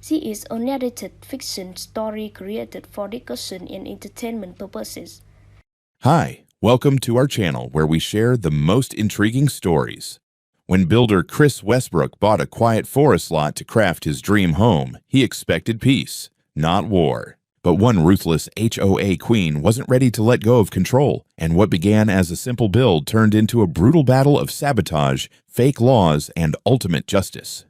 She is a narrated fiction story created for discussion and entertainment purposes. Hi, welcome to our channel where we share the most intriguing stories. When builder Chris Westbrook bought a quiet forest lot to craft his dream home, he expected peace, not war. But one ruthless HOA queen wasn't ready to let go of control, and what began as a simple build turned into a brutal battle of sabotage, fake laws, and ultimate justice.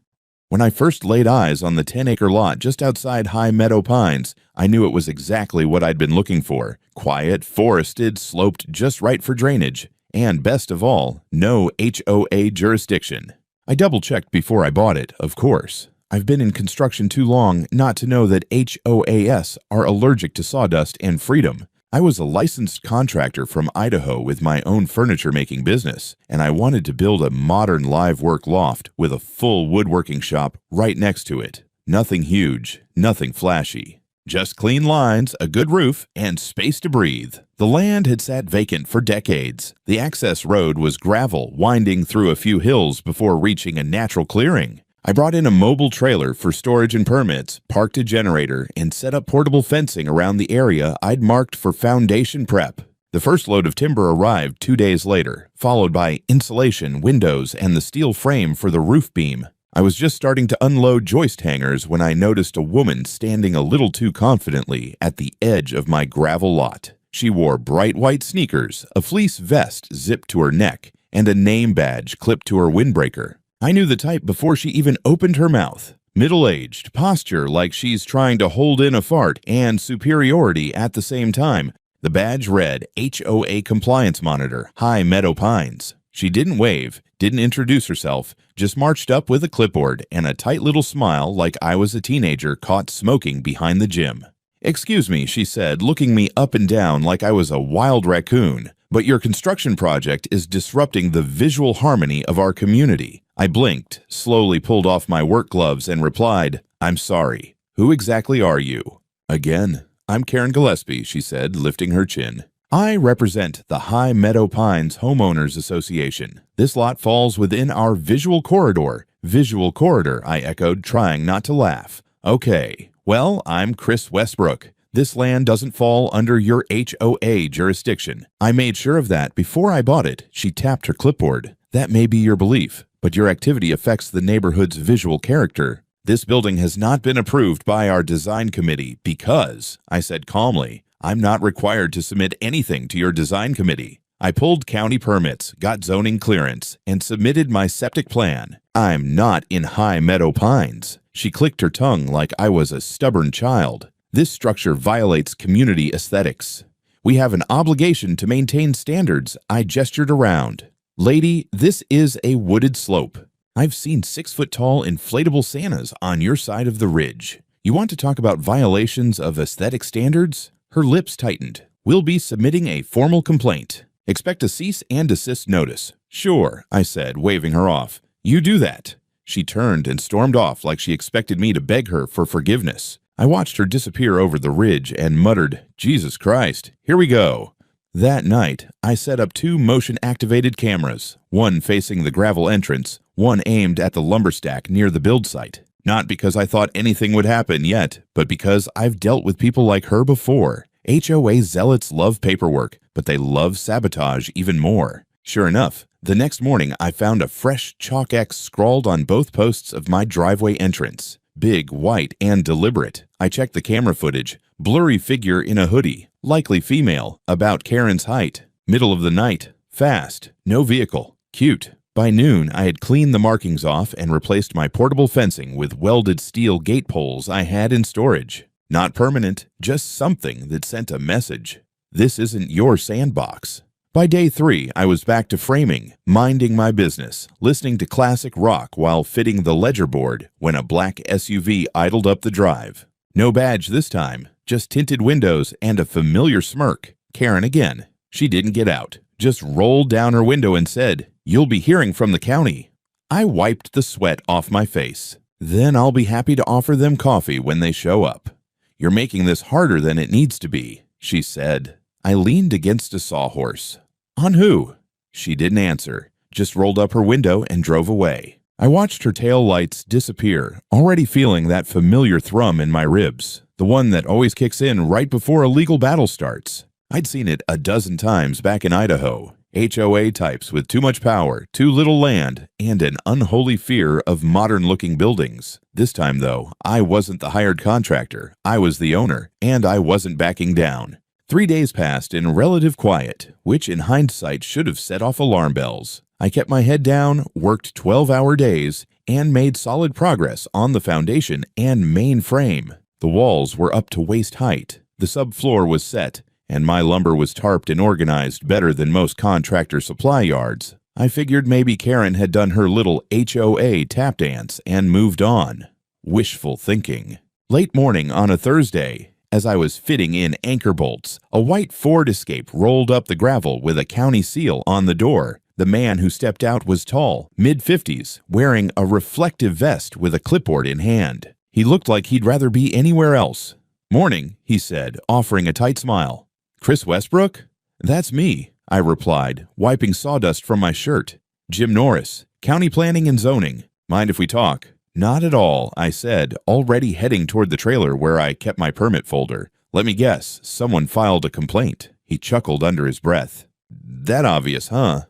When I first laid eyes on the 10-acre lot just outside High Meadow Pines, I knew it was exactly what I'd been looking for. Quiet, forested, sloped just right for drainage, and best of all, no HOA jurisdiction. I double-checked before I bought it, of course. I've been in construction too long not to know that HOAs are allergic to sawdust and freedom. I was a licensed contractor from Idaho with my own furniture-making business, and I wanted to build a modern live work loft with a full woodworking shop right next to it. Nothing huge, nothing flashy. Just clean lines, a good roof, and space to breathe. The land had sat vacant for decades. The access road was gravel, winding through a few hills before reaching a natural clearing. I brought in a mobile trailer for storage and permits, parked a generator, and set up portable fencing around the area I'd marked for foundation prep. The first load of timber arrived 2 days later, followed by insulation, windows, and the steel frame for the roof beam. I was just starting to unload joist hangers when I noticed a woman standing a little too confidently at the edge of my gravel lot. She wore bright white sneakers, a fleece vest zipped to her neck, and a name badge clipped to her windbreaker. I knew the type before she even opened her mouth. Middle-aged, posture like she's trying to hold in a fart, and superiority at the same time. The badge read HOA Compliance Monitor, High Meadow Pines. She didn't wave, didn't introduce herself, just marched up with a clipboard and a tight little smile like I was a teenager caught smoking behind the gym. "Excuse me," she said, looking me up and down like I was a wild raccoon, "but your construction project is disrupting the visual harmony of our community." I blinked, slowly pulled off my work gloves, and replied, "I'm sorry. Who exactly are you?" "Again, I'm Karen Gillespie," she said, lifting her chin. "I represent the High Meadow Pines Homeowners Association. This lot falls within our visual corridor." "Visual corridor," I echoed, trying not to laugh. "Okay. Well, I'm Chris Westbrook. This land doesn't fall under your HOA jurisdiction. I made sure of that before I bought it." She tapped her clipboard. "That may be your belief, but your activity affects the neighborhood's visual character. This building has not been approved by our design committee because," I said calmly, "I'm not required to submit anything to your design committee. I pulled county permits, got zoning clearance, and submitted my septic plan. I'm not in High Meadow Pines." She clicked her tongue like I was a stubborn child. "This structure violates community aesthetics. We have an obligation to maintain standards." I gestured around. "Lady, this is a wooded slope. I've seen 6-foot-tall inflatable Santas on your side of the ridge. You want to talk about violations of aesthetic standards?" Her lips tightened. "We'll be submitting a formal complaint. Expect a cease and desist notice." "Sure," I said, waving her off. "You do that." She turned and stormed off like she expected me to beg her for forgiveness. I watched her disappear over the ridge and muttered, "Jesus Christ, here we go." That night, I set up 2 motion-activated cameras, one facing the gravel entrance, one aimed at the lumber stack near the build site. Not because I thought anything would happen yet, but because I've dealt with people like her before. HOA zealots love paperwork, but they love sabotage even more. Sure enough, the next morning I found a fresh chalk X scrawled on both posts of my driveway entrance. Big, white, and deliberate. I checked the camera footage. Blurry figure in a hoodie, likely female, about Karen's height. Middle of the night. Fast. No vehicle. Cute. By noon, I had cleaned the markings off and replaced my portable fencing with welded steel gate poles I had in storage. Not permanent, just something that sent a message. This isn't your sandbox. By day 3, I was back to framing, minding my business, listening to classic rock while fitting the ledger board when a black SUV idled up the drive. No badge this time, just tinted windows and a familiar smirk. Karen again. She didn't get out, just rolled down her window and said, "You'll be hearing from the county." I wiped the sweat off my face. "Then I'll be happy to offer them coffee when they show up." "You're making this harder than it needs to be," she said. I leaned against a sawhorse. "On who?" She didn't answer, just rolled up her window and drove away. I watched her tail lights disappear, already feeling that familiar thrum in my ribs, the one that always kicks in right before a legal battle starts. I'd seen it a dozen times back in Idaho. HOA types with too much power, too little land, and an unholy fear of modern-looking buildings. This time, though, I wasn't the hired contractor. I was the owner, and I wasn't backing down. 3 days passed in relative quiet, which in hindsight should have set off alarm bells. I kept my head down, worked 12-hour days, and made solid progress on the foundation and main frame. The walls were up to waist height, the subfloor was set, and my lumber was tarped and organized better than most contractor supply yards. I figured maybe Karen had done her little HOA tap dance and moved on. Wishful thinking. Late morning on a Thursday, as I was fitting in anchor bolts, a white Ford Escape rolled up the gravel with a county seal on the door. The man who stepped out was tall, mid-50s, wearing a reflective vest with a clipboard in hand. He looked like he'd rather be anywhere else. "Morning," he said, offering a tight smile. "Chris Westbrook?" "That's me," I replied, wiping sawdust from my shirt. "Jim Norris, County Planning and Zoning. Mind if we talk?" "Not at all," I said, already heading toward the trailer where I kept my permit folder. "Let me guess, someone filed a complaint." He chuckled under his breath. "That obvious, huh?"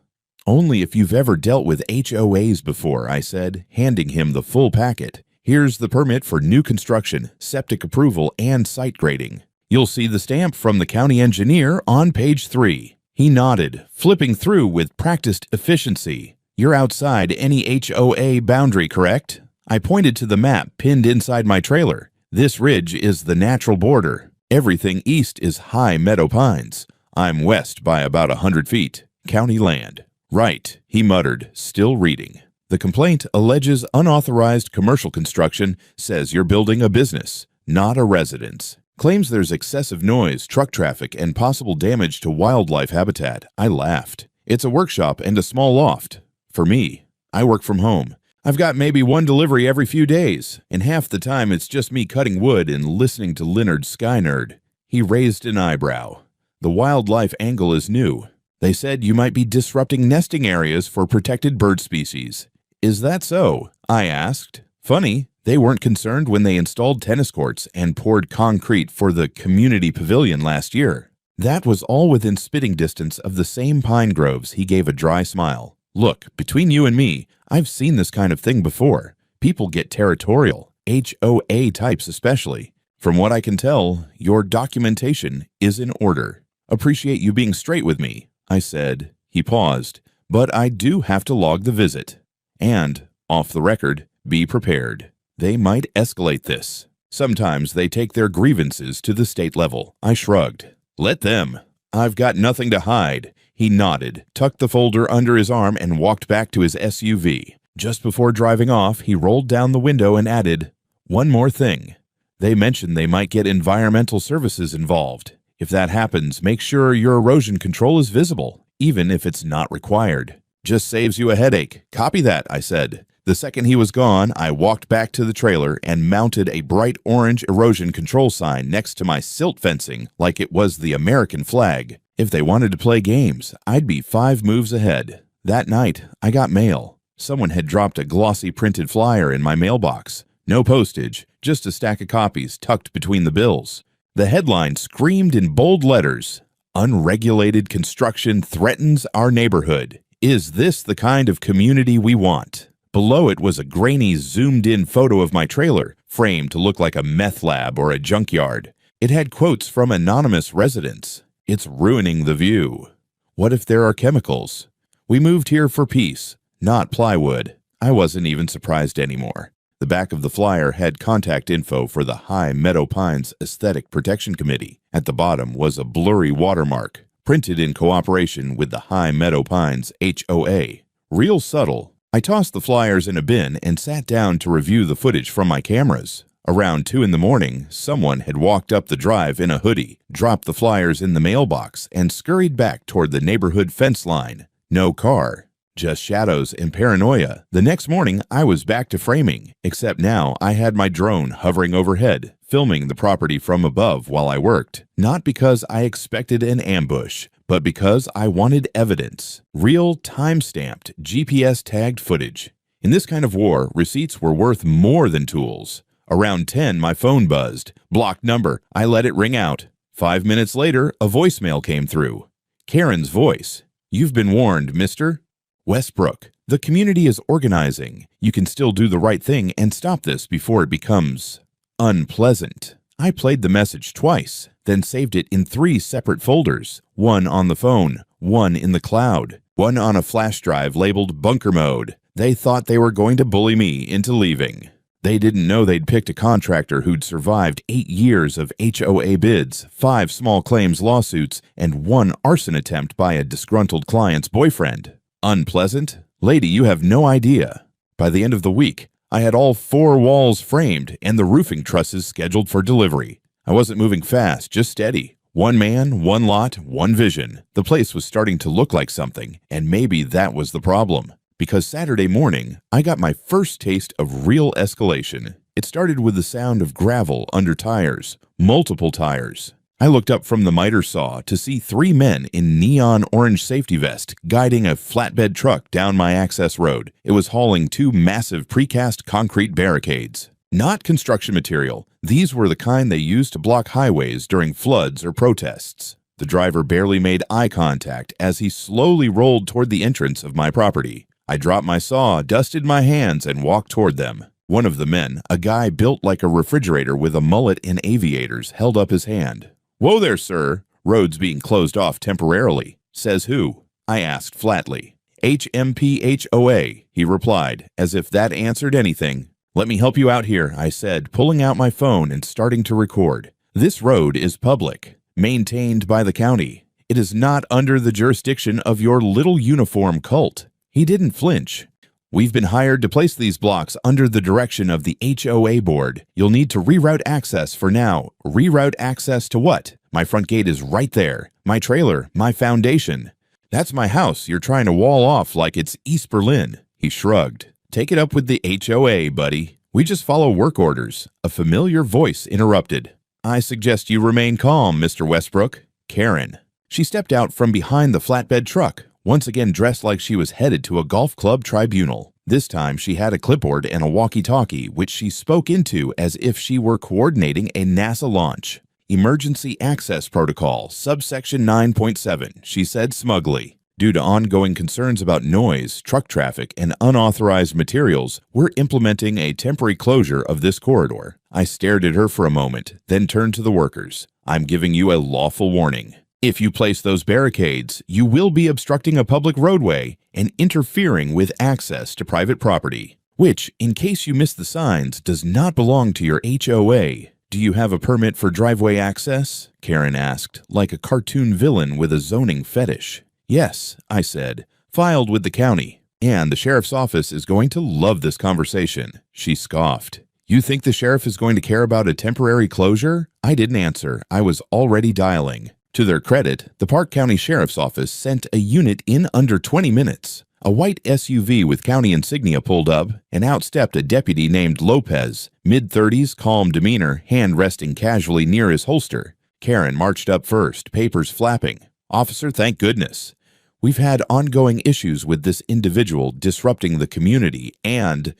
"Only if you've ever dealt with HOAs before," I said, handing him the full packet. "Here's the permit for new construction, septic approval, and site grading. You'll see the stamp from the county engineer on page 3. He nodded, flipping through with practiced efficiency. "You're outside any HOA boundary, correct?" I pointed to the map pinned inside my trailer. "This ridge is the natural border. Everything east is high meadow pines. I'm west by about 100 feet. County land." "Right," he muttered, still reading. "The complaint alleges unauthorized commercial construction, says you're building a business, not a residence. Claims there's excessive noise, truck traffic, and possible damage to wildlife habitat." I laughed. "It's a workshop and a small loft. For me, I work from home. I've got maybe one delivery every few days, and half the time it's just me cutting wood and listening to Leonard Skynerd." He raised an eyebrow. "The wildlife angle is new. They said you might be disrupting nesting areas for protected bird species." "Is that so?" I asked. "Funny. They weren't concerned when they installed tennis courts and poured concrete for the community pavilion last year." That was all within spitting distance of the same pine groves. He gave a dry smile. "Look, between you and me, I've seen this kind of thing before. People get territorial, HOA types especially. From what I can tell, your documentation is in order. Appreciate you being straight with me," I said. He paused. "But I do have to log the visit. And, off the record, be prepared. They might escalate this. Sometimes they take their grievances to the state level." I shrugged. "Let them. I've got nothing to hide." He nodded, tucked the folder under his arm, and walked back to his SUV. Just before driving off, he rolled down the window and added, "One more thing. They mentioned they might get environmental services involved. If that happens, make sure your erosion control is visible, even if it's not required. Just saves you a headache. Copy that," I said. The second he was gone, I walked back to the trailer and mounted a bright orange erosion control sign next to my silt fencing like it was the American flag. If they wanted to play games, I'd be 5 moves ahead. That night, I got mail. Someone had dropped a glossy printed flyer in my mailbox. No postage, just a stack of copies tucked between the bills. The headline screamed in bold letters, "Unregulated construction threatens our neighborhood. Is this the kind of community we want?" Below it was a grainy, zoomed-in photo of my trailer, framed to look like a meth lab or a junkyard. It had quotes from anonymous residents. "It's ruining the view. What if there are chemicals? We moved here for peace, not plywood." I wasn't even surprised anymore. The back of the flyer had contact info for the High Meadow Pines Aesthetic Protection Committee. At the bottom was a blurry watermark, printed in cooperation with the High Meadow Pines HOA. Real subtle. I tossed the flyers in a bin and sat down to review the footage from my cameras. Around 2 in the morning, someone had walked up the drive in a hoodie, dropped the flyers in the mailbox, and scurried back toward the neighborhood fence line. No car. Just shadows and paranoia. The next morning, I was back to framing, except now I had my drone hovering overhead, filming the property from above while I worked. Not because I expected an ambush, but because I wanted evidence. Real time-stamped, GPS-tagged footage. In this kind of war, receipts were worth more than tools. Around 10, my phone buzzed. Blocked number. I let it ring out. 5 minutes later, a voicemail came through. Karen's voice. "You've been warned, Mr. Westbrook. The community is organizing. You can still do the right thing and stop this before it becomes unpleasant." I played the message twice, then saved it in 3 separate folders. One on the phone, one in the cloud, one on a flash drive labeled bunker mode. They thought they were going to bully me into leaving. They didn't know they'd picked a contractor who'd survived 8 years of HOA bids, 5 small claims lawsuits, and 1 arson attempt by a disgruntled client's boyfriend. Unpleasant? Lady, you have no idea. By the end of the week, I had all 4 walls framed and the roofing trusses scheduled for delivery. I wasn't moving fast, just steady. 1 man, 1 lot, 1 vision. The place was starting to look like something, and maybe that was the problem. Because Saturday morning, I got my first taste of real escalation. It started with the sound of gravel under tires, multiple tires. I looked up from the miter saw to see 3 men in neon orange safety vests guiding a flatbed truck down my access road. It was hauling 2 massive precast concrete barricades. Not construction material. These were the kind they used to block highways during floods or protests. The driver barely made eye contact as he slowly rolled toward the entrance of my property. I dropped my saw, dusted my hands, and walked toward them. One of the men, a guy built like a refrigerator with a mullet and aviators, held up his hand. "Whoa there, sir. Roads being closed off temporarily." "Says who?" I asked flatly. "HMPHOA," he replied, as if that answered anything. "Let me help you out here," I said, pulling out my phone and starting to record. "This road is public, maintained by the county. It is not under the jurisdiction of your little uniform cult." He didn't flinch. "We've been hired to place these blocks under the direction of the HOA board. You'll need to reroute access for now." "Reroute access to what? My front gate is right there. My trailer, my foundation." "That's my house you're trying to wall off like it's East Berlin." He shrugged. "Take it up with the HOA, buddy. We just follow work orders." A familiar voice interrupted. "I suggest you remain calm, Mr. Westbrook." Karen. She stepped out from behind the flatbed truck, once again dressed like she was headed to a golf club tribunal. This time she had a clipboard and a walkie-talkie, which she spoke into as if she were coordinating a NASA launch. "Emergency Access Protocol, subsection 9.7, she said smugly. "Due to ongoing concerns about noise, truck traffic, and unauthorized materials, we're implementing a temporary closure of this corridor." I stared at her for a moment, then turned to the workers. "I'm giving you a lawful warning. If you place those barricades, you will be obstructing a public roadway and interfering with access to private property, which, in case you missed the signs, does not belong to your HOA. Do you have a permit for driveway access?" Karen asked, like a cartoon villain with a zoning fetish. "Yes," I said, "filed with the county. And the sheriff's office is going to love this conversation." She scoffed. "You think the sheriff is going to care about a temporary closure?" I didn't answer. I was already dialing. To their credit, the Park County Sheriff's Office sent a unit in under 20 minutes. A white SUV with county insignia pulled up, and out stepped a deputy named Lopez, mid-30s, calm demeanor, hand resting casually near his holster. Karen marched up first, papers flapping. "Officer, thank goodness. We've had ongoing issues with this individual disrupting the community and—"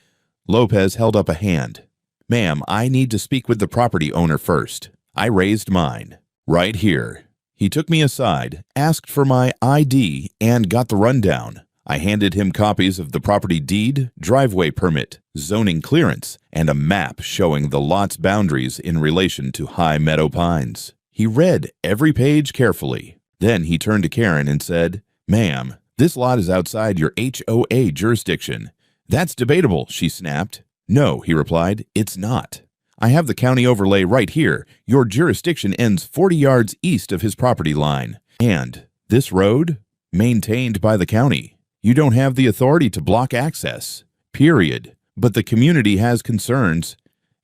Lopez held up a hand. "Ma'am, I need to speak with the property owner first." I raised mine. "Right here." He took me aside, asked for my ID, and got the rundown. I handed him copies of the property deed, driveway permit, zoning clearance, and a map showing the lot's boundaries in relation to High Meadow Pines. He read every page carefully. Then he turned to Karen and said, "Ma'am, this lot is outside your HOA jurisdiction." "That's debatable," she snapped. "No," he replied, "it's not. I have the county overlay right here. Your jurisdiction ends 40 yards east of his property line. And this road? Maintained by the county. You don't have the authority to block access. Period. But the community has concerns."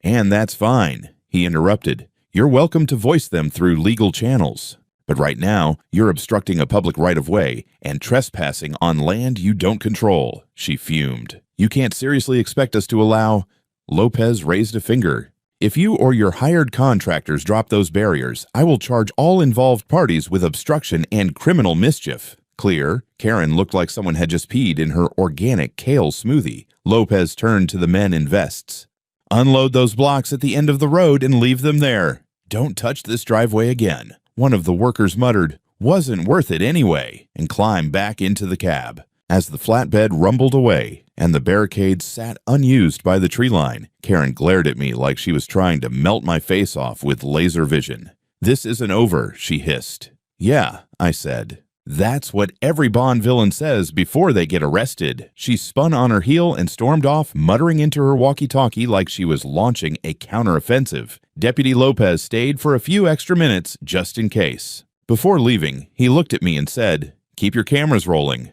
"And that's fine," he interrupted. "You're welcome to voice them through legal channels. But right now, you're obstructing a public right-of-way and trespassing on land you don't control." She fumed. "You can't seriously expect us to allow—" Lopez raised a finger. "If you or your hired contractors drop those barriers, I will charge all involved parties with obstruction and criminal mischief." Clear. Karen looked like someone had just peed in her organic kale smoothie. Lopez turned to the men in vests. Unload those blocks at the end of the road and leave them there. Don't touch this driveway again. One of the workers muttered, wasn't worth it anyway, and climbed back into the cab. As the flatbed rumbled away and the barricade sat unused by the tree line, Karen glared at me like she was trying to melt my face off with laser vision. This isn't over, she hissed. Yeah, I said. That's what every Bond villain says before they get arrested. She spun on her heel and stormed off, muttering into her walkie-talkie like she was launching a counteroffensive. Deputy Lopez stayed for a few extra minutes just in case. Before leaving, he looked at me and said, "Keep your cameras rolling.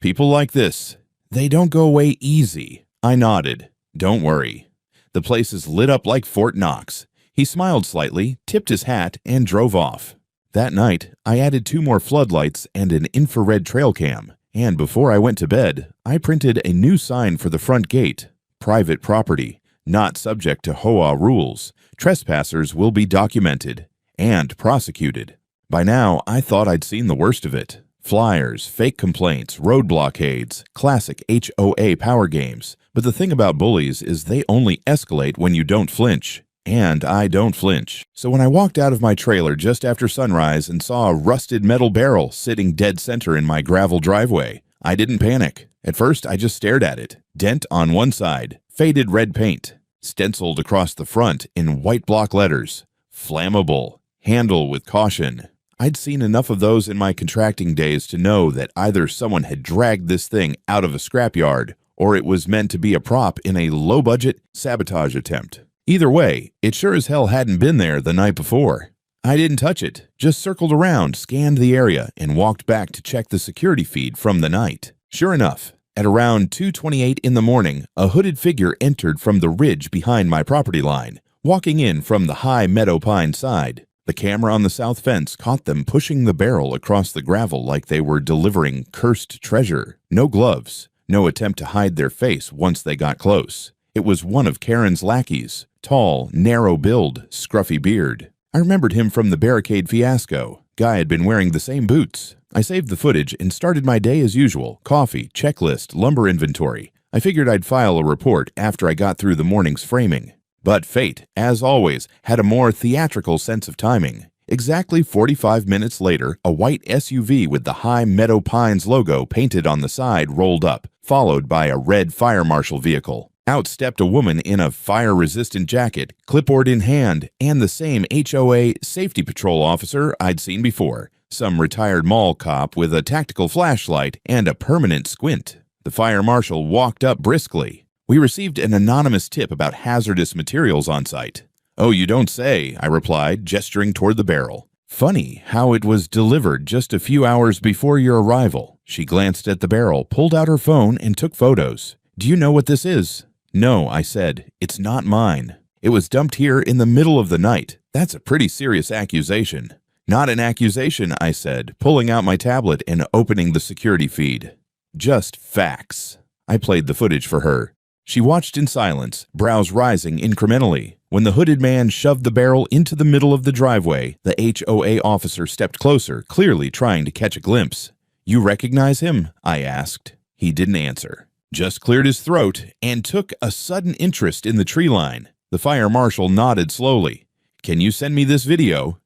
People like this, they don't go away easy." I nodded. Don't worry. The place is lit up like Fort Knox. He smiled slightly, tipped his hat, and drove off. That night, I added 2 more floodlights and an infrared trail cam, and before I went to bed, I printed a new sign for the front gate. Private property, not subject to HOA rules. Trespassers will be documented and prosecuted. By now, I thought I'd seen the worst of it. Flyers, fake complaints, road blockades, classic HOA power games. But the thing about bullies is they only escalate when you don't flinch. And I don't flinch. So when I walked out of my trailer just after sunrise and saw a rusted metal barrel sitting dead center in my gravel driveway, I didn't panic. At first, I just stared at it. Dent on one side, faded red paint, stenciled across the front in white block letters. Flammable. Handle with caution. I'd seen enough of those in my contracting days to know that either someone had dragged this thing out of a scrapyard or it was meant to be a prop in a low-budget sabotage attempt. Either way, it sure as hell hadn't been there the night before. I didn't touch it, just circled around, scanned the area, and walked back to check the security feed from the night. Sure enough, at around 2:28 in the morning, a hooded figure entered from the ridge behind my property line, walking in from the high meadow pine side. The camera on the south fence caught them pushing the barrel across the gravel like they were delivering cursed treasure. No gloves, no attempt to hide their face once they got close. It was one of Karen's lackeys. Tall, narrow build, scruffy beard. I remembered him from the barricade fiasco. Guy had been wearing the same boots. I saved the footage and started my day as usual. Coffee, checklist, lumber inventory. I figured I'd file a report after I got through the morning's framing. But fate, as always, had a more theatrical sense of timing. Exactly 45 minutes later, a white SUV with the High Meadow Pines logo painted on the side rolled up, followed by a red fire marshal vehicle. Out stepped a woman in a fire-resistant jacket, clipboard in hand, and the same HOA safety patrol officer I'd seen before, some retired mall cop with a tactical flashlight and a permanent squint. The fire marshal walked up briskly. We received an anonymous tip about hazardous materials on site. "Oh, you don't say," I replied, gesturing toward the barrel. "Funny how it was delivered just a few hours before your arrival." She glanced at the barrel, pulled out her phone, and took photos. "Do you know what this is?" "No," I said. "It's not mine. It was dumped here in the middle of the night. That's a pretty serious accusation." "Not an accusation," I said, pulling out my tablet and opening the security feed. "Just facts." I played the footage for her. She watched in silence, brows rising incrementally. When the hooded man shoved the barrel into the middle of the driveway, the HOA officer stepped closer, clearly trying to catch a glimpse. "You recognize him?" I asked. He didn't answer. Just cleared his throat and took a sudden interest in the tree line. The fire marshal nodded slowly. "Can you send me this video?"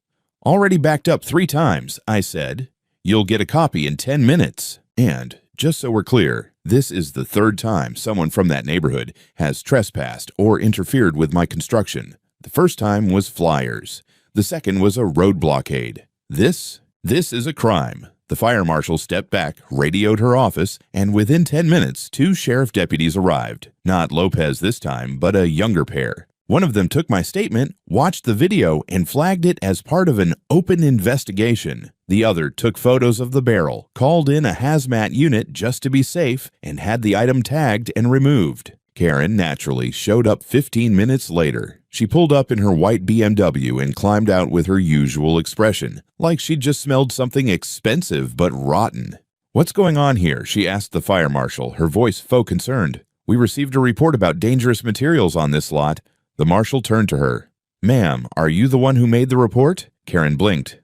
"Already backed up 3 times, I said. "You'll get a copy in 10 minutes. And, just so we're clear, this is the 3rd time someone from that neighborhood has trespassed or interfered with my construction. The first time was flyers. The second was a road blockade. This is a crime." The fire marshal stepped back, radioed her office, and within 10 minutes, 2 sheriff deputies arrived. Not Lopez this time, but a younger pair. One of them took my statement, watched the video, and flagged it as part of an open investigation. The other took photos of the barrel, called in a hazmat unit just to be safe, and had the item tagged and removed. Karen, naturally, showed up 15 minutes later. She pulled up in her white BMW and climbed out with her usual expression, like she'd just smelled something expensive but rotten. "What's going on here?" she asked the fire marshal, her voice faux concerned. "We received a report about dangerous materials on this lot." The marshal turned to her. "Ma'am, are you the one who made the report?" Karen blinked.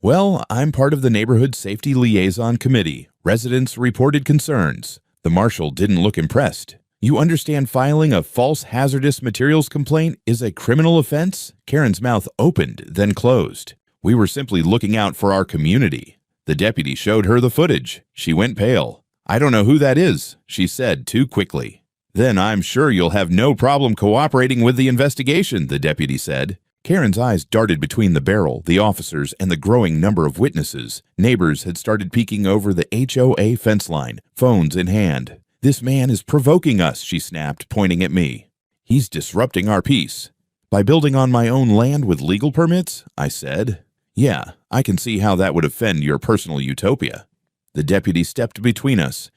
Well, I'm part of the Neighborhood Safety Liaison Committee. Residents reported concerns. The marshal didn't look impressed. You understand filing a false hazardous materials complaint is a criminal offense? Karen's mouth opened, then closed. We were simply looking out for our community. The deputy showed her the footage. She went pale. I don't know who that is, she said too quickly. Then I'm sure you'll have no problem cooperating with the investigation, the deputy said. Karen's eyes darted between the barrel, the officers, and the growing number of witnesses. Neighbors had started peeking over the HOA fence line, phones in hand. This man is provoking us, she snapped, pointing at me. He's disrupting our peace. By building on my own land with legal permits? I said. Yeah, I can see how that would offend your personal utopia. The deputy stepped between us.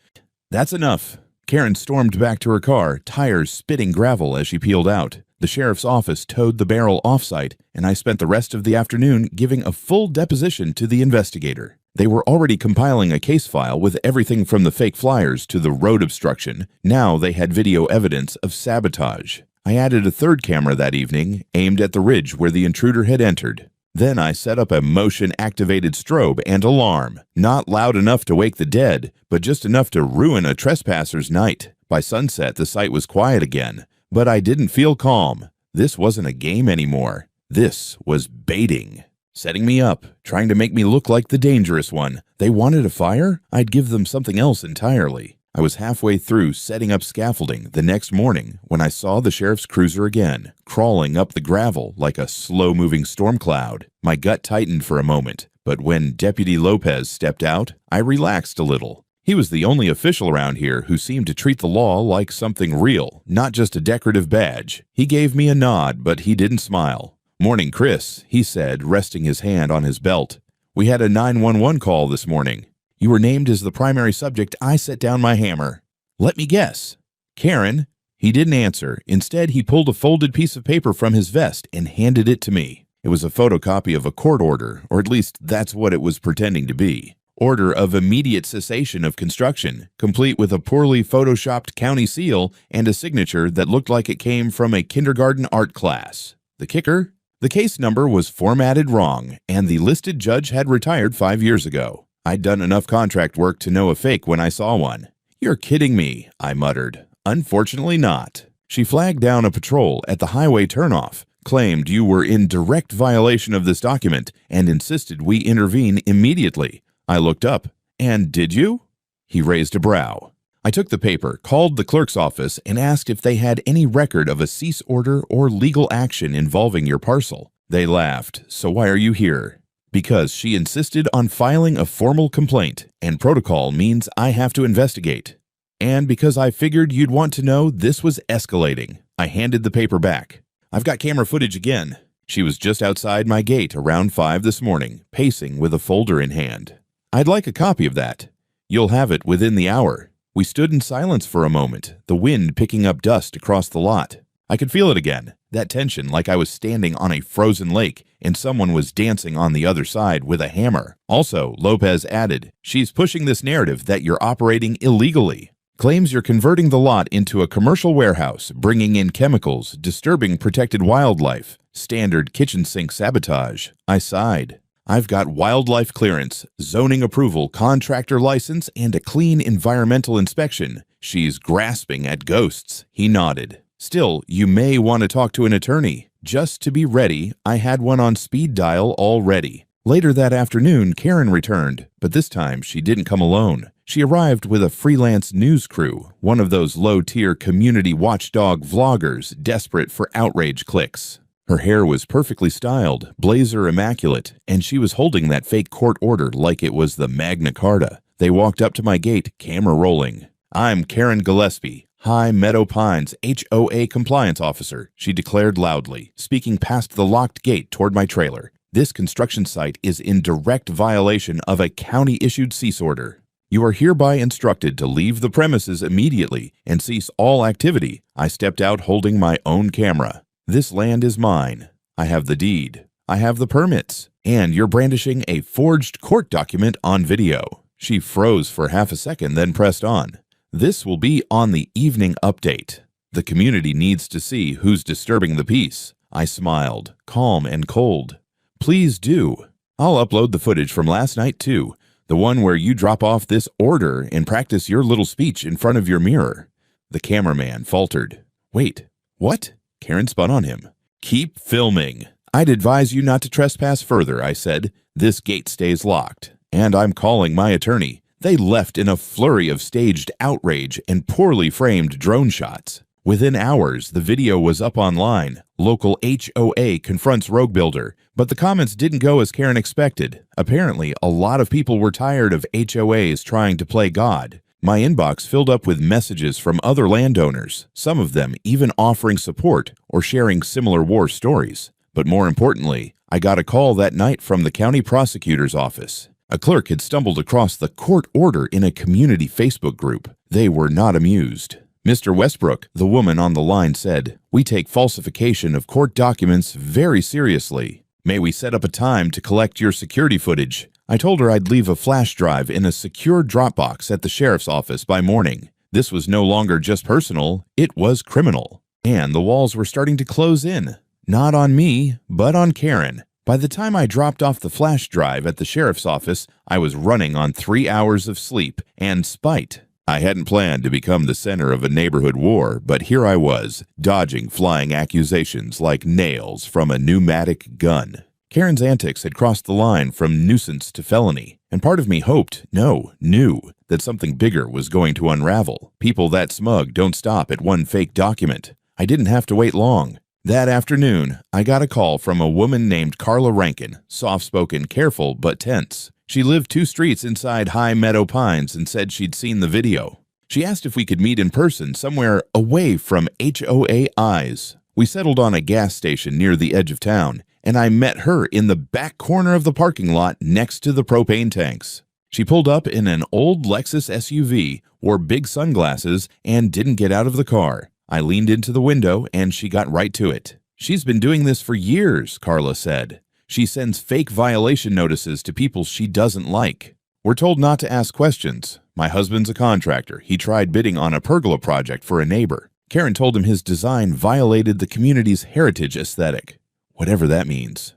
That's enough. Karen stormed back to her car, tires spitting gravel as she peeled out. The sheriff's office towed the barrel off-site, and I spent the rest of the afternoon giving a full deposition to the investigator. They were already compiling a case file with everything from the fake flyers to the road obstruction. Now they had video evidence of sabotage. I added a third camera that evening, aimed at the ridge where the intruder had entered. Then I set up a motion-activated strobe and alarm, not loud enough to wake the dead, but just enough to ruin a trespasser's night. By sunset, the site was quiet again, but I didn't feel calm. This wasn't a game anymore. This was baiting. Setting me up, trying to make me look like the dangerous one. They wanted a fire? I'd give them something else entirely. I was halfway through setting up scaffolding the next morning when I saw the sheriff's cruiser again, crawling up the gravel like a slow-moving storm cloud. My gut tightened for a moment, but when Deputy Lopez stepped out, I relaxed a little. He was the only official around here who seemed to treat the law like something real, not just a decorative badge. He gave me a nod, but he didn't smile. "Morning, Chris," he said, resting his hand on his belt. "We had a 911 call this morning. You were named as the primary subject. I set down my hammer." "Let me guess." "Karen?" He didn't answer. Instead, he pulled a folded piece of paper from his vest and handed it to me. It was a photocopy of a court order, or at least that's what it was pretending to be. Order of immediate cessation of construction, complete with a poorly photoshopped county seal and a signature that looked like it came from a kindergarten art class. The kicker? The case number was formatted wrong, and the listed judge had retired 5 years ago. I'd done enough contract work to know a fake when I saw one. "You're kidding me," I muttered. "Unfortunately not." She flagged down a patrol at the highway turnoff, claimed you were in direct violation of this document, and insisted we intervene immediately. I looked up. "And did you?" He raised a brow. I took the paper, called the clerk's office, and asked if they had any record of a cease order or legal action involving your parcel. They laughed. "So why are you here?" "Because she insisted on filing a formal complaint, and protocol means I have to investigate. And because I figured you'd want to know this was escalating." I handed the paper back. "I've got camera footage again." She was just outside my gate around 5 this morning, pacing with a folder in hand. "I'd like a copy of that." "You'll have it within the hour." We stood in silence for a moment, the wind picking up dust across the lot. I could feel it again, that tension, like I was standing on a frozen lake and someone was dancing on the other side with a hammer. Also, Lopez added, "She's pushing this narrative that you're operating illegally. Claims you're converting the lot into a commercial warehouse, bringing in chemicals, disturbing protected wildlife. Standard kitchen sink sabotage." I sighed. "I've got wildlife clearance, zoning approval, contractor license, and a clean environmental inspection." "She's grasping at ghosts." He nodded. "Still, you may want to talk to an attorney." Just to be ready, I had one on speed dial already. Later that afternoon, Karen returned, but this time she didn't come alone. She arrived with a freelance news crew, one of those low-tier community watchdog vloggers desperate for outrage clicks. Her hair was perfectly styled, blazer immaculate, and she was holding that fake court order like it was the Magna Carta. They walked up to my gate, camera rolling. "I'm Karen Gillespie, High Meadow Pines HOA compliance officer," she declared loudly, speaking past the locked gate toward my trailer. "This construction site is in direct violation of a county-issued cease order. You are hereby instructed to leave the premises immediately and cease all activity." I stepped out holding my own camera. "This land is mine. I have the deed. I have the permits. And you're brandishing a forged court document on video." She froze for half a second, then pressed on. "This will be on the evening update. The community needs to see who's disturbing the peace." I smiled, calm and cold. "Please do." I'll upload the footage from last night too, the one where you drop off this order and practice your little speech in front of your mirror." The cameraman faltered. "Wait, what?" Karen spun on him. "Keep filming. I'd advise you not to trespass further," I said. "This gate stays locked, and I'm calling my attorney." They left in a flurry of staged outrage and poorly framed drone shots. Within hours, the video was up online. Local HOA confronts rogue builder, but the comments didn't go as Karen expected. Apparently, a lot of people were tired of HOAs trying to play God. My inbox filled up with messages from other landowners, some of them even offering support or sharing similar war stories. But more importantly, I got a call that night from the county prosecutor's office. A clerk had stumbled across the court order in a community Facebook group. They were not amused. "Mr. Westbrook," the woman on the line said, "we take falsification of court documents very seriously. May we set up a time to collect your security footage?" I told her I'd leave a flash drive in a secure Dropbox at the sheriff's office by morning. This was no longer just personal, it was criminal. And the walls were starting to close in. Not on me, but on Karen. By the time I dropped off the flash drive at the sheriff's office, I was running on 3 hours of sleep and spite. I hadn't planned to become the center of a neighborhood war, but here I was, dodging flying accusations like nails from a pneumatic gun. Karen's antics had crossed the line from nuisance to felony, and part of me hoped, no, knew, that something bigger was going to unravel. People that smug don't stop at one fake document. I didn't have to wait long. That afternoon, I got a call from a woman named Carla Rankin, soft-spoken, careful, but tense. She lived 2 streets inside High Meadow Pines and said she'd seen the video. She asked if we could meet in person somewhere away from HOA eyes. We settled on a gas station near the edge of town, and I met her in the back corner of the parking lot next to the propane tanks. She pulled up in an old Lexus SUV, wore big sunglasses, and didn't get out of the car. I leaned into the window, and she got right to it. "She's been doing this for years," Carla said. "She sends fake violation notices to people she doesn't like. We're told not to ask questions. My husband's a contractor. He tried bidding on a pergola project for a neighbor. Karen told him his design violated the community's heritage aesthetic, whatever that means."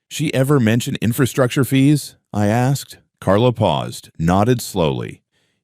"She ever mention infrastructure fees?" I asked. Carla paused, nodded slowly.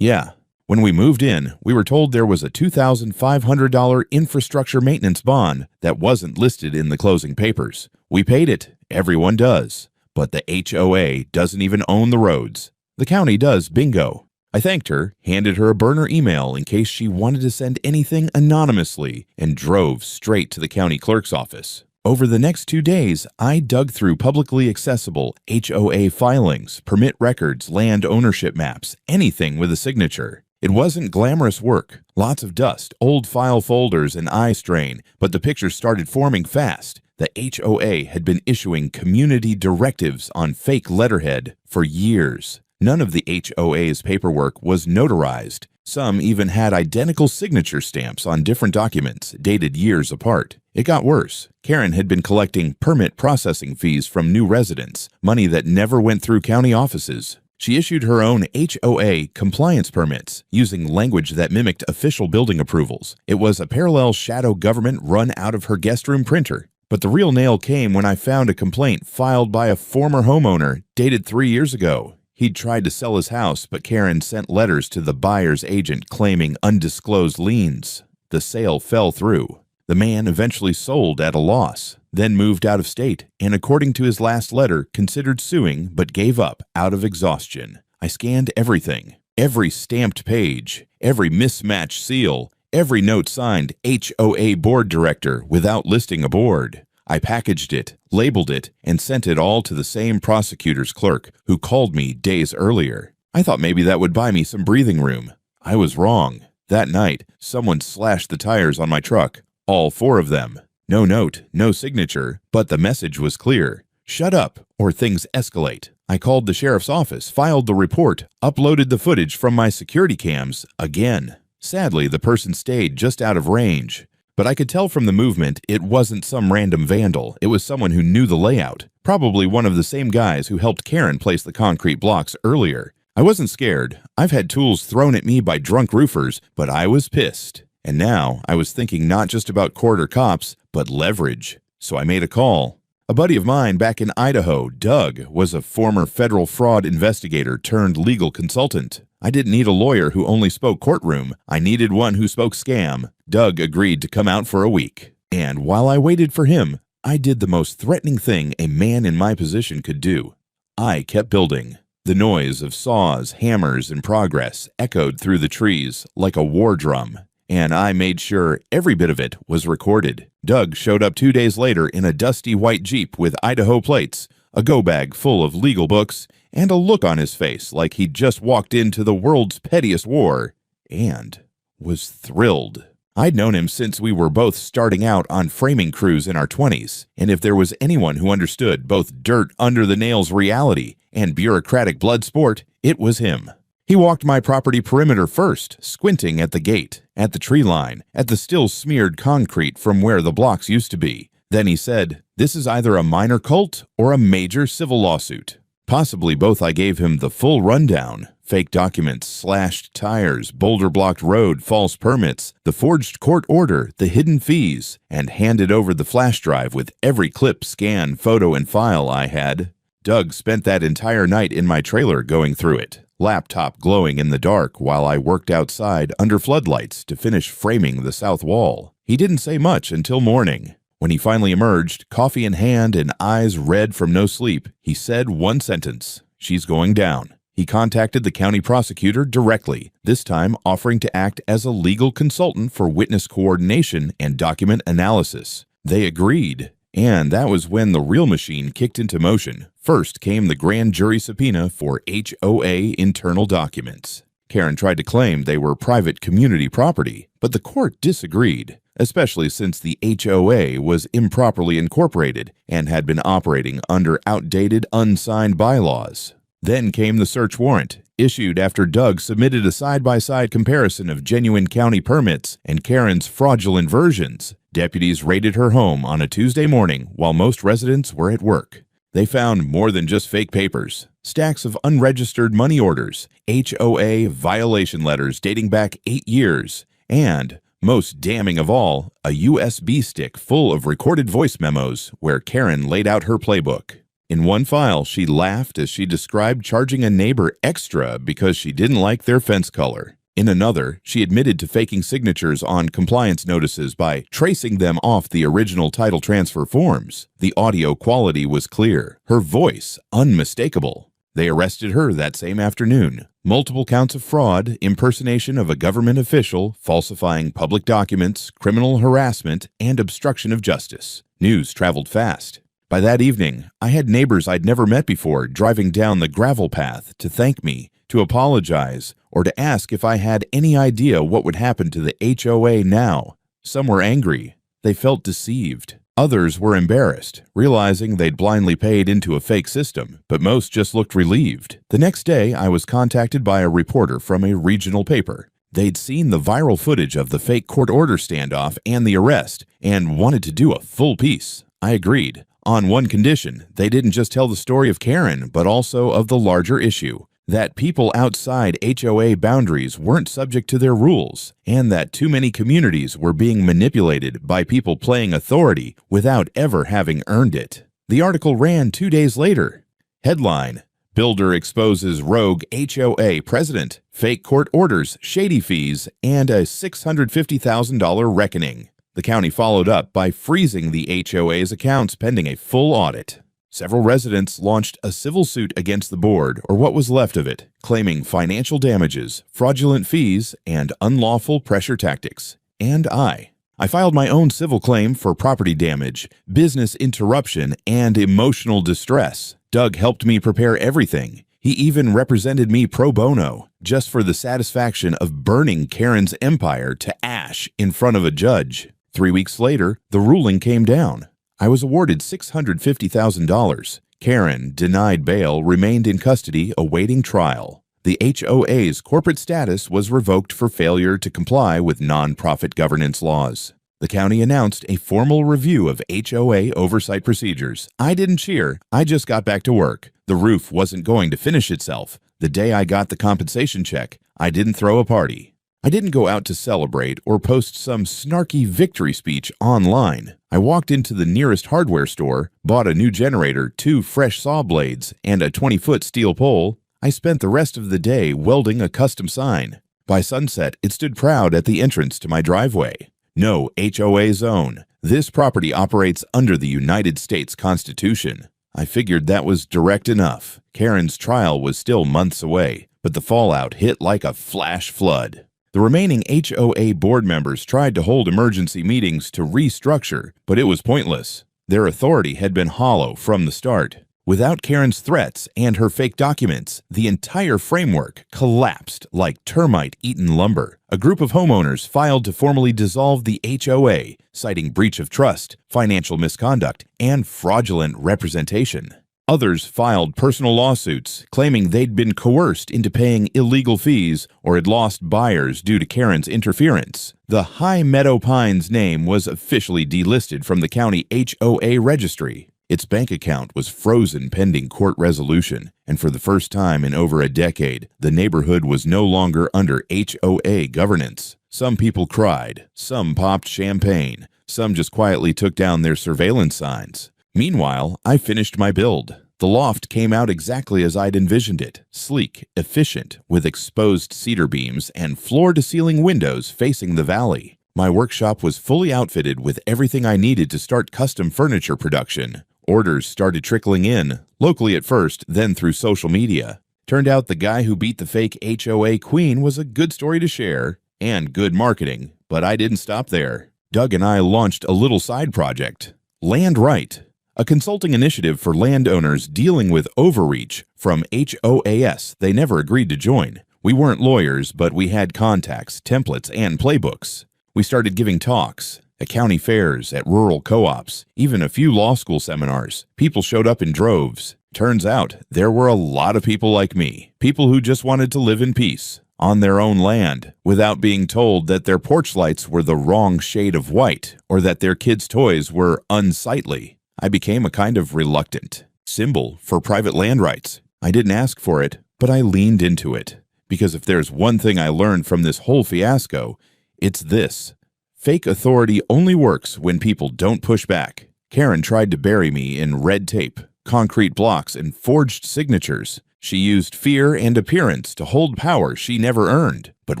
"Yeah. When we moved in, we were told there was a $2,500 infrastructure maintenance bond that wasn't listed in the closing papers. We paid it. Everyone does. But the HOA doesn't even own the roads. The county does, bingo." I thanked her, handed her a burner email in case she wanted to send anything anonymously, and drove straight to the county clerk's office. Over the next 2 days, I dug through publicly accessible HOA filings, permit records, land ownership maps, anything with a signature. It wasn't glamorous work, lots of dust, old file folders, and eye strain, but the pictures started forming fast. The HOA had been issuing community directives on fake letterhead for years. None of the HOA's paperwork was notarized. Some even had identical signature stamps on different documents, dated years apart. It got worse. Karen had been collecting permit processing fees from new residents, money that never went through county offices. She issued her own HOA compliance permits, using language that mimicked official building approvals. It was a parallel shadow government run out of her guest room printer. But the real nail came when I found a complaint filed by a former homeowner dated 3 years ago. He'd tried to sell his house, but Karen sent letters to the buyer's agent claiming undisclosed liens. The sale fell through. The man eventually sold at a loss, then moved out of state, and according to his last letter, considered suing but gave up out of exhaustion. I scanned everything, every stamped page, every mismatched seal, every note signed HOA board director without listing a board. I packaged it, labeled it, and sent it all to the same prosecutor's clerk who called me days earlier. I thought maybe that would buy me some breathing room. I was wrong. That night, someone slashed the tires on my truck. All 4 of them. No note, no signature, but the message was clear. Shut up, or things escalate. I called the sheriff's office, filed the report, uploaded the footage from my security cams again. Sadly, the person stayed just out of range. But I could tell from the movement it wasn't some random vandal. It was someone who knew the layout. Probably one of the same guys who helped Karen place the concrete blocks earlier. I wasn't scared. I've had tools thrown at me by drunk roofers, but I was pissed. And now I was thinking not just about court or cops, but leverage. So I made a call. A buddy of mine back in Idaho, Doug, was a former federal fraud investigator turned legal consultant. I didn't need a lawyer who only spoke courtroom. I needed one who spoke scam. Doug agreed to come out for a week. And while I waited for him, I did the most threatening thing a man in my position could do. I kept building. The noise of saws, hammers, and progress echoed through the trees like a war drum, and I made sure every bit of it was recorded. Doug showed up 2 days later in a dusty white Jeep with Idaho plates, a go-bag full of legal books, and a look on his face like he'd just walked into the world's pettiest war, and was thrilled. I'd known him since we were both starting out on framing crews in our 20s, and if there was anyone who understood both dirt under the nails reality and bureaucratic blood sport, it was him. He walked my property perimeter first, squinting at the gate, at the tree line, at the still smeared concrete from where the blocks used to be. Then he said, "This is either a minor cult or a major civil lawsuit." Possibly both. I gave him the full rundown. Fake documents, slashed tires, boulder-blocked road, false permits, the forged court order, the hidden fees, and handed over the flash drive with every clip, scan, photo, and file I had. Doug spent that entire night in my trailer going through it, laptop glowing in the dark while I worked outside under floodlights to finish framing the south wall. He didn't say much until morning. When he finally emerged, coffee in hand and eyes red from no sleep, he said one sentence: "She's going down." He contacted the county prosecutor directly, this time offering to act as a legal consultant for witness coordination and document analysis. They agreed, and that was when the real machine kicked into motion. First came the grand jury subpoena for HOA internal documents. Karen tried to claim they were private community property, but the court disagreed, especially since the HOA was improperly incorporated and had been operating under outdated, unsigned bylaws. Then came the search warrant, issued after Doug submitted a side-by-side comparison of genuine county permits and Karen's fraudulent versions. Deputies raided her home on a Tuesday morning while most residents were at work. They found more than just fake papers. Stacks of unregistered money orders, HOA violation letters dating back 8 years, and, most damning of all, a USB stick full of recorded voice memos where Karen laid out her playbook. In one file, she laughed as she described charging a neighbor extra because she didn't like their fence color. In another, she admitted to faking signatures on compliance notices by tracing them off the original title transfer forms. The audio quality was clear, her voice unmistakable. They arrested her that same afternoon. Multiple counts of fraud, impersonation of a government official, falsifying public documents, criminal harassment, and obstruction of justice. News traveled fast. By that evening, I had neighbors I'd never met before driving down the gravel path to thank me, to apologize, or to ask if I had any idea what would happen to the HOA now. Some were angry. They felt deceived. Others were embarrassed, realizing they'd blindly paid into a fake system, but most just looked relieved. The next day, I was contacted by a reporter from a regional paper. They'd seen the viral footage of the fake court order standoff and the arrest, and wanted to do a full piece. I agreed, on one condition: they didn't just tell the story of Karen, but also of the larger issue. That people outside HOA boundaries weren't subject to their rules, and that too many communities were being manipulated by people playing authority without ever having earned it. The article ran 2 days later. Headline: Builder exposes rogue HOA president, fake court orders, shady fees, and a $650,000 reckoning. The county followed up by freezing the HOA's accounts pending a full audit. Several residents launched a civil suit against the board, or what was left of it, claiming financial damages, fraudulent fees, and unlawful pressure tactics. And I filed my own civil claim for property damage, business interruption, and emotional distress. Doug helped me prepare everything. He even represented me pro bono, just for the satisfaction of burning Karen's empire to ash in front of a judge. 3 weeks later, the ruling came down. I was awarded $650,000. Karen, denied bail, remained in custody awaiting trial. The HOA's corporate status was revoked for failure to comply with nonprofit governance laws. The county announced a formal review of HOA oversight procedures. I didn't cheer. I just got back to work. The roof wasn't going to finish itself. The day I got the compensation check, I didn't throw a party. I didn't go out to celebrate or post some snarky victory speech online. I walked into the nearest hardware store, bought a new generator, 2 fresh saw blades, and a 20-foot steel pole. I spent the rest of the day welding a custom sign. By sunset, it stood proud at the entrance to my driveway. No HOA zone. This property operates under the United States Constitution. I figured that was direct enough. Karen's trial was still months away, but the fallout hit like a flash flood. The remaining HOA board members tried to hold emergency meetings to restructure, but it was pointless. Their authority had been hollow from the start. Without Karen's threats and her fake documents, the entire framework collapsed like termite-eaten lumber. A group of homeowners filed to formally dissolve the HOA, citing breach of trust, financial misconduct, and fraudulent representation. Others filed personal lawsuits, claiming they'd been coerced into paying illegal fees or had lost buyers due to Karen's interference. The High Meadow Pines name was officially delisted from the county HOA registry. Its bank account was frozen pending court resolution, and for the first time in over a decade, the neighborhood was no longer under HOA governance. Some people cried, some popped champagne, some just quietly took down their surveillance signs. Meanwhile, I finished my build. The loft came out exactly as I'd envisioned it, sleek, efficient, with exposed cedar beams and floor-to-ceiling windows facing the valley. My workshop was fully outfitted with everything I needed to start custom furniture production. Orders started trickling in, locally at first, then through social media. Turned out the guy who beat the fake HOA queen was a good story to share, and good marketing, but I didn't stop there. Doug and I launched a little side project, Land Right, a consulting initiative for landowners dealing with overreach from HOAs they never agreed to join. We weren't lawyers, but we had contacts, templates, and playbooks. We started giving talks at county fairs, at rural co-ops, even a few law school seminars. People showed up in droves. Turns out there were a lot of people like me, people who just wanted to live in peace, on their own land, without being told that their porch lights were the wrong shade of white or that their kids' toys were unsightly. I became a kind of reluctant symbol for private land rights. I didn't ask for it, but I leaned into it. Because if there's one thing I learned from this whole fiasco, it's this. Fake authority only works when people don't push back. Karen tried to bury me in red tape, concrete blocks, and forged signatures. She used fear and appearance to hold power she never earned. But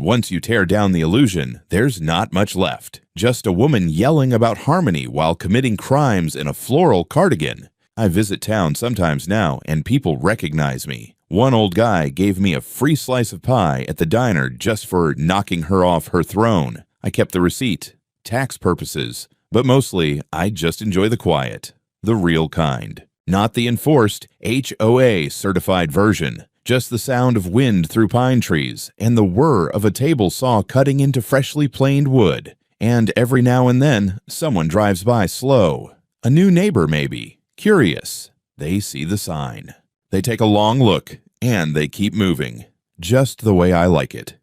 once you tear down the illusion, there's not much left. Just a woman yelling about harmony while committing crimes in a floral cardigan. I visit town sometimes now, and people recognize me. One old guy gave me a free slice of pie at the diner just for knocking her off her throne. I kept the receipt. Tax purposes. But mostly, I just enjoy the quiet. The real kind. Not the enforced HOA certified version. Just the sound of wind through pine trees and the whir of a table saw cutting into freshly planed wood. And every now and then, someone drives by slow. A new neighbor, maybe. Curious. They see the sign. They take a long look, and they keep moving. Just the way I like it.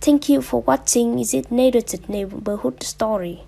Thank you for watching this narrated neighborhood story.